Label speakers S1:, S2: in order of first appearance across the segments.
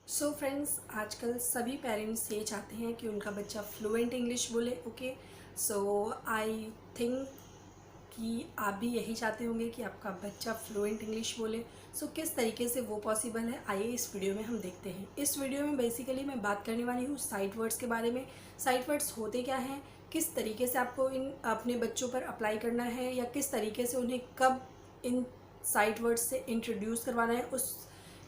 S1: So friends, आजकल सभी parents ये चाहते हैं कि उनका बच्चा फ्लुएंट इंग्लिश बोले। ओके, सो आई थिंक कि आप भी यही चाहते होंगे कि आपका बच्चा फ्लुएंट इंग्लिश बोले। सो किस तरीके से वो पॉसिबल है, आइए इस वीडियो में हम देखते हैं। इस वीडियो में बेसिकली मैं बात करने वाली हूँ साइट वर्ड्स के बारे में। साइट वर्ड्स होते क्या हैं, किस तरीके से आपको इन अपने बच्चों पर अप्लाई करना है, या किस तरीके से उन्हें कब इन साइट वर्ड्स से इंट्रोड्यूस करवाना है, उस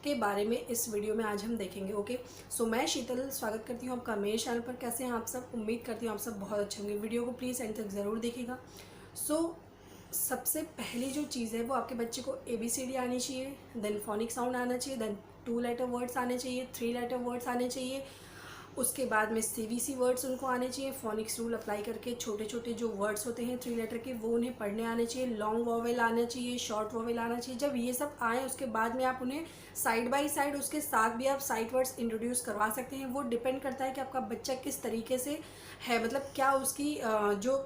S1: के बारे में इस वीडियो में आज हम देखेंगे। ओके, सो मैं शीतल स्वागत करती हूँ आपका मेरे चैनल पर। कैसे हैं आप सब? उम्मीद करती हूँ आप सब बहुत अच्छे होंगे। वीडियो को प्लीज़ एंड तक ज़रूर देखिएगा। सो सबसे पहली जो चीज़ है वो आपके बच्चे को ABCD आनी चाहिए, देन फोनिक साउंड आना चाहिए, देन 2 लेटर वर्ड्स आने चाहिए, 3 लेटर वर्ड्स आने चाहिए। उसके बाद में CBC वर्ड्स उनको आने चाहिए। फोनिक्स रूल अप्लाई करके छोटे छोटे जो वर्ड्स होते हैं 3 लेटर के, वो उन्हें पढ़ने आने चाहिए। लॉन्ग वॉवेल आना चाहिए, शॉर्ट वॉवेल आना चाहिए। जब ये सब आए उसके बाद में आप उन्हें साइड बाय साइड उसके साथ भी आप साइट वर्ड्स इंट्रोड्यूस करवा सकते हैं। वो डिपेंड करता है कि आपका बच्चा किस तरीके से है, मतलब क्या उसकी जो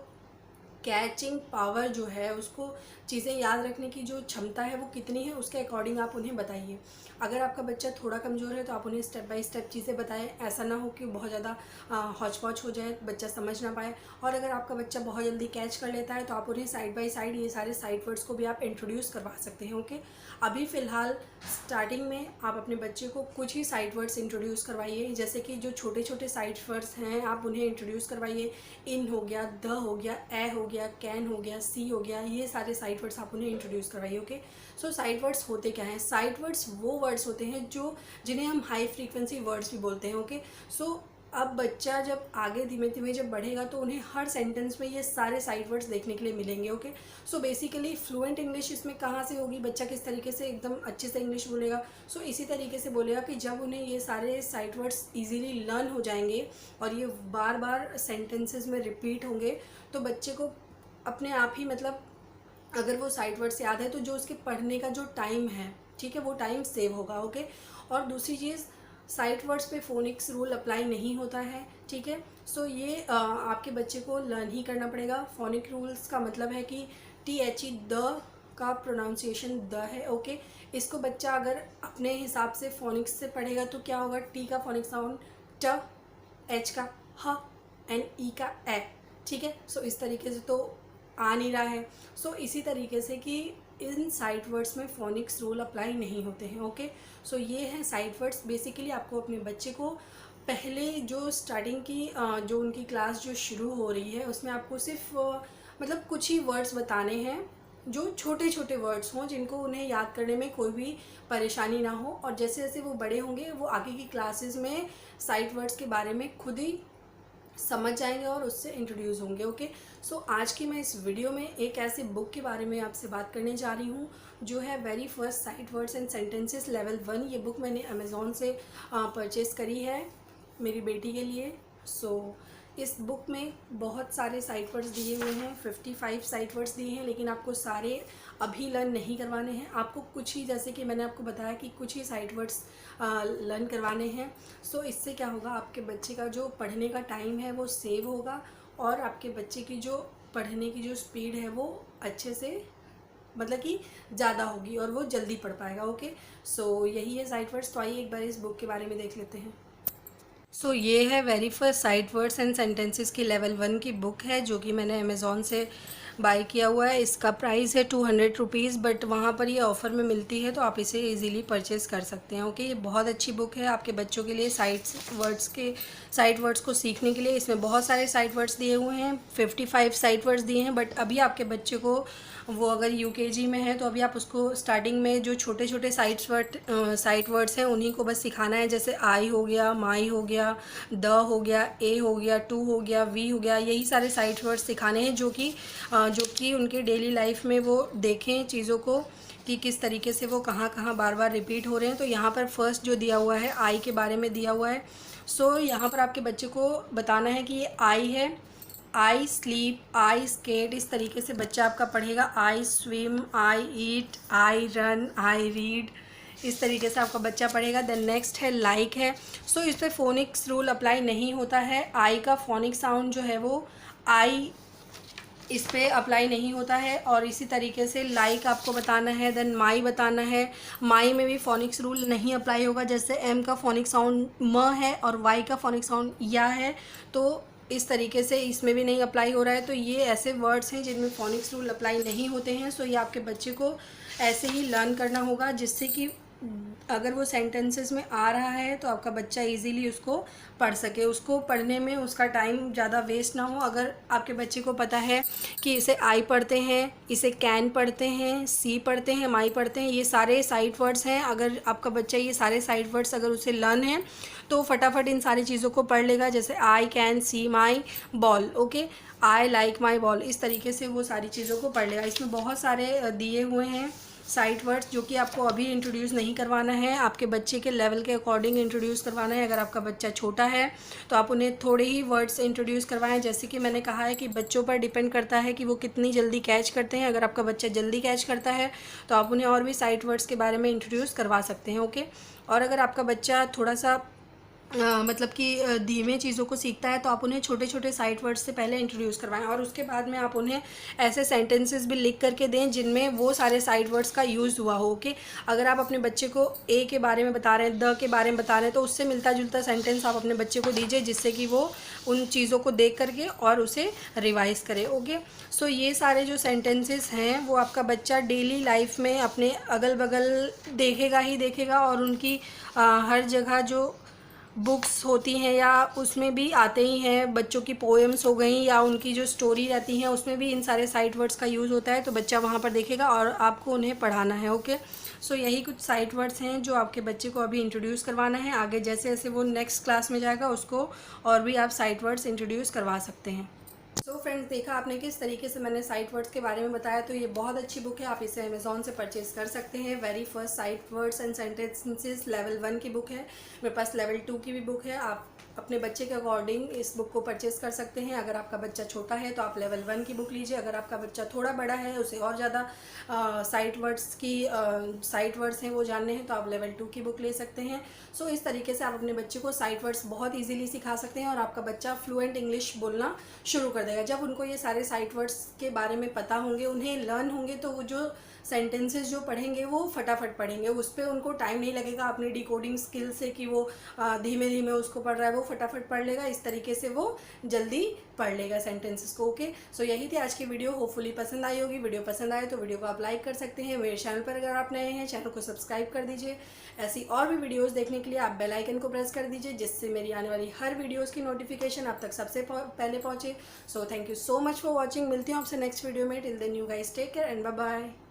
S1: कैचिंग पावर जो है, उसको चीज़ें याद रखने की जो क्षमता है वो कितनी है, उसके अकॉर्डिंग आप उन्हें बताइए। अगर आपका बच्चा थोड़ा कमज़ोर है तो आप उन्हें स्टेप बाय स्टेप चीज़ें बताएं। ऐसा ना हो कि बहुत ज़्यादा हौच पौच हो जाए, बच्चा समझ ना पाए। और अगर आपका बच्चा बहुत जल्दी कैच कर लेता है तो आप उन्हें साइड बाय साइड ये सारे साइड वर्ड्स को भी आप इंट्रोड्यूस करवा सकते हैं। ओके, अभी फ़िलहाल स्टार्टिंग में आप अपने बच्चे को कुछ ही साइड वर्ड्स इंट्रोड्यूस करवाइए। जैसे कि जो छोटे छोटे साइड वर्ड्स हैं आप उन्हें इंट्रोड्यूस करवाइए। इन हो गया, द हो गया, ए हो गया, कैन हो गया, सी हो गया, ये सारे साइड वर्ड्स आप उन्हें इंट्रोड्यूस करवाइए। ओके, सो साइड वर्ड्स होते क्या हैं? साइड वर्ड्स वो वर्ड्स होते हैं जो जिन्हें हम हाई फ्रीक्वेंसी वर्ड्स भी बोलते हैं। ओके, सो अब बच्चा जब आगे धीमे धीमे जब बढ़ेगा तो उन्हें हर सेंटेंस में ये सारे साइड वर्ड्स देखने के लिए मिलेंगे। Okay, so basically fluent English इसमें कहाँ से होगी, बच्चा किस तरीके से एकदम अच्छे से इंग्लिश बोलेगा? सो इसी तरीके से बोलेगा कि जब उन्हें ये सारे साइड वर्ड्स ईजिली लर्न हो जाएंगे और ये बार बार सेंटेंसेस में रिपीट होंगे तो बच्चे को अपने आप ही, मतलब अगर वो साइड वर्ड्स याद है तो जो उसके पढ़ने का जो टाइम है, ठीक है, वो टाइम सेव होगा। ओके, और दूसरी चीज़, साइड वर्ड्स पे फोनिक्स रूल अप्लाई नहीं होता है, ठीक है। सो ये आपके बच्चे को लर्न ही करना पड़ेगा। फोनिक रूल्स का मतलब है कि THE द का प्रोनाउंसिएशन द है। ओके, इसको बच्चा अगर अपने हिसाब से फोनिक्स से पढ़ेगा तो क्या होगा, टी का फोनिक साउंड ट, एच का ह, एंड ई का ए, ठीक है। सो इस तरीके से तो आ नहीं रहा है। सो इसी तरीके से कि इन साइड वर्ड्स में फोनिक्स रूल अप्लाई नहीं होते हैं। ओके, सो ये हैं साइड वर्ड्स। बेसिकली आपको अपने बच्चे को पहले जो स्टार्टिंग की जो उनकी क्लास जो शुरू हो रही है उसमें आपको सिर्फ मतलब कुछ ही वर्ड्स बताने हैं जो छोटे छोटे वर्ड्स हों, जिनको उन्हें याद करने में कोई भी परेशानी ना हो। और जैसे जैसे वो बड़े होंगे वो आगे की क्लासेस में साइड वर्ड्स के बारे में खुद ही समझ जाएंगे और उससे इंट्रोड्यूस होंगे। ओके, सो आज की मैं इस वीडियो में एक ऐसे बुक के बारे में आपसे बात करने जा रही हूँ जो है very first sight words and sentences level 1। ये बुक मैंने अमेज़ॉन से परचेज़ करी है मेरी बेटी के लिए। सो इस बुक में बहुत सारे साइट वर्ड्स दिए हुए हैं, 55 साइट वर्ड्स दिए हैं, लेकिन आपको सारे अभी लर्न नहीं करवाने हैं। आपको कुछ ही, जैसे कि मैंने आपको बताया कि कुछ ही साइट वर्ड्स लर्न करवाने हैं। सो इससे क्या होगा, आपके बच्चे का जो पढ़ने का टाइम है वो सेव होगा और आपके बच्चे की जो पढ़ने की जो स्पीड है वो अच्छे से, मतलब कि ज़्यादा होगी और वो जल्दी पढ़ पाएगा। ओके, सो यही है साइट वर्ड्स। तो आइए एक बार इस बुक के बारे में देख लेते हैं। सो ये है very first sight words and sentences की लेवल 1 की बुक है जो कि मैंने अमेज़ॉन से बाय किया हुआ है। इसका प्राइस है 200 रुपीज़, बट वहाँ पर ये ऑफ़र में मिलती है तो आप इसे इजीली परचेज़ कर सकते हैं। ओके, ये बहुत अच्छी बुक है आपके बच्चों के लिए साइट वर्ड्स को सीखने के लिए। इसमें बहुत सारे साइट वर्ड्स दिए हुए हैं, 55 साइट वर्ड्स दिए हैं। बट अभी आपके बच्चे को, वो अगर UKG में है तो अभी आप उसको स्टार्टिंग में जो छोटे छोटे साइट वर्ड्स हैं उन्हीं को बस सिखाना है। जैसे आई हो गया, माई हो गया, द हो गया, ए हो गया, टू हो गया, वी हो गया, यही सारे साइट वर्ड्स सिखाने हैं जो कि उनके डेली लाइफ में वो देखें चीज़ों को कि किस तरीके से वो कहाँ कहाँ बार बार रिपीट हो रहे हैं। तो यहाँ पर फर्स्ट जो दिया हुआ है, आई के बारे में दिया हुआ है। सो यहाँ पर आपके बच्चे को बताना है कि ये आई है। आई स्लीप, आई स्केट, इस तरीके से बच्चा आपका पढ़ेगा। I swim, I eat, I run, I read, इस तरीके से आपका बच्चा पढ़ेगा। देन नेक्स्ट है लाइक है। सो इस पर फोनिक्स रूल अप्लाई नहीं होता है। आई का फोनिक साउंड जो है वो आई इस पे अप्लाई नहीं होता है। और इसी तरीके से लाइक आपको बताना है, देन माई बताना है। माई में भी फोनिक्स रूल नहीं अप्लाई होगा, जैसे एम का फोनिक साउंड म है और वाई का फोनिक साउंड या है, तो इस तरीके से इसमें भी नहीं अप्लाई हो रहा है। तो ये ऐसे वर्ड्स हैं जिनमें फोनिक्स रूल अप्लाई नहीं होते हैं। सो ये आपके बच्चे को ऐसे ही लर्न करना होगा, जिससे कि अगर वो सेंटेंसेस में आ रहा है तो आपका बच्चा इजीली उसको पढ़ सके, उसको पढ़ने में उसका टाइम ज़्यादा वेस्ट ना हो। अगर आपके बच्चे को पता है कि इसे आई पढ़ते हैं, इसे कैन पढ़ते हैं, सी पढ़ते हैं, माई पढ़ते हैं, ये सारे साइड वर्ड्स हैं, अगर आपका बच्चा ये सारे साइड वर्ड्स अगर उसे लर्न है तो फटाफट इन सारी चीज़ों को पढ़ लेगा। जैसे I can see my ball, okay, I like my ball, इस तरीके से वो सारी चीज़ों को पढ़ लेगा। इसमें बहुत सारे दिए हुए हैं साइट वर्ड्स, जो कि आपको अभी इंट्रोड्यूस नहीं करवाना है, आपके बच्चे के लेवल के अकॉर्डिंग इंट्रोड्यूस करवाना है। अगर आपका बच्चा छोटा है तो आप उन्हें थोड़े ही वर्ड्स इंट्रोड्यूस करवाएं। जैसे कि मैंने कहा है कि बच्चों पर डिपेंड करता है कि वो कितनी जल्दी कैच करते हैं। अगर आपका बच्चा जल्दी कैच करता है तो आप उन्हें और भी साइट वर्ड्स के बारे में इंट्रोड्यूस करवा सकते हैं, ओके। और अगर आपका बच्चा थोड़ा सा मतलब कि धीमे चीज़ों को सीखता है तो आप उन्हें छोटे छोटे साइट वर्ड्स से पहले इंट्रोड्यूस करवाएं, और उसके बाद में आप उन्हें ऐसे सेंटेंसेस भी लिख करके दें जिनमें वो सारे साइट वर्ड्स का यूज़ हुआ हो, ओके। अगर आप अपने बच्चे को ए के बारे में बता रहे हैं, द के बारे में बता रहे हैं, तो उससे मिलता जुलता सेंटेंस आप अपने बच्चे को दीजिए, जिससे कि वो उन चीज़ों को देख करके और उसे रिवाइज करे, ओके। सो ये सारे जो सेंटेंसेस हैं वो आपका बच्चा डेली लाइफ में अपने अगल बगल देखेगा ही देखेगा, और उनकी हर जगह जो बुक्स होती हैं या उसमें भी आते ही हैं। बच्चों की पोएम्स हो गई या उनकी जो स्टोरी रहती हैं उसमें भी इन सारे साइट वर्ड्स का यूज़ होता है, तो बच्चा वहाँ पर देखेगा और आपको उन्हें पढ़ाना है, ओके। सो यही कुछ साइट वर्ड्स हैं जो आपके बच्चे को अभी इंट्रोड्यूस करवाना है। आगे जैसे जैसे वो नेक्स्ट क्लास में जाएगा उसको और भी आप साइट वर्ड्स इंट्रोड्यूस करवा सकते हैं। सो फ्रेंड्स, देखा आपने किस तरीके से मैंने साइट वर्ड्स के बारे में बताया। तो ये बहुत अच्छी बुक है, आप इसे अमेज़ॉन से परचेज़ कर सकते हैं। Very first sight words and sentences level 1 की बुक है। मेरे पास लेवल 2 की भी बुक है। आप अपने बच्चे के अकॉर्डिंग इस बुक को परचेज़ कर सकते हैं। अगर आपका बच्चा छोटा है तो आप लेवल 1 की बुक लीजिए। अगर आपका बच्चा थोड़ा बड़ा है, उसे और ज़्यादा साइट वर्ड्स हैं वो जानने हैं, तो आप लेवल 2 की बुक ले सकते हैं। सो इस तरीके से आप अपने बच्चे को साइट वर्ड्स बहुत ईजिली सिखा सकते हैं और आपका बच्चा फ्लुएंट इंग्लिश बोलना शुरू कर देगा। जब उनको ये सारे साइट वर्ड्स के बारे में पता होंगे, उन्हें लर्न होंगे, तो वो जो सेंटेंसेस जो पढ़ेंगे वो फटाफट पढ़ेंगे, उस पर उनको टाइम नहीं लगेगा अपनी डिकोडिंग स्किल से कि वो धीमे धीमे उसको पढ़ रहा है, वो फटाफट पढ़ लेगा। इस तरीके से वो जल्दी पढ़ लेगा सेंटेंसेस को, ओके। सो यही थी आज की वीडियो, होपफुली पसंद आई होगी। वीडियो पसंद आए तो वीडियो को आप लाइक कर सकते हैं। मेरे चैनल पर अगर आप नए हैं, चैनल को सब्सक्राइब कर दीजिए। ऐसी और भी वीडियोस देखने के लिए आप बेल आइकन को प्रेस कर दीजिए, जिससे मेरी आने वाली हर वीडियोस की नोटिफिकेशन आप तक सबसे पहले पहुंचे। So thank you so much for watching. मिलती हूँ आपसे नेक्स्ट वीडियो में। Till then you guys take care and bye bye.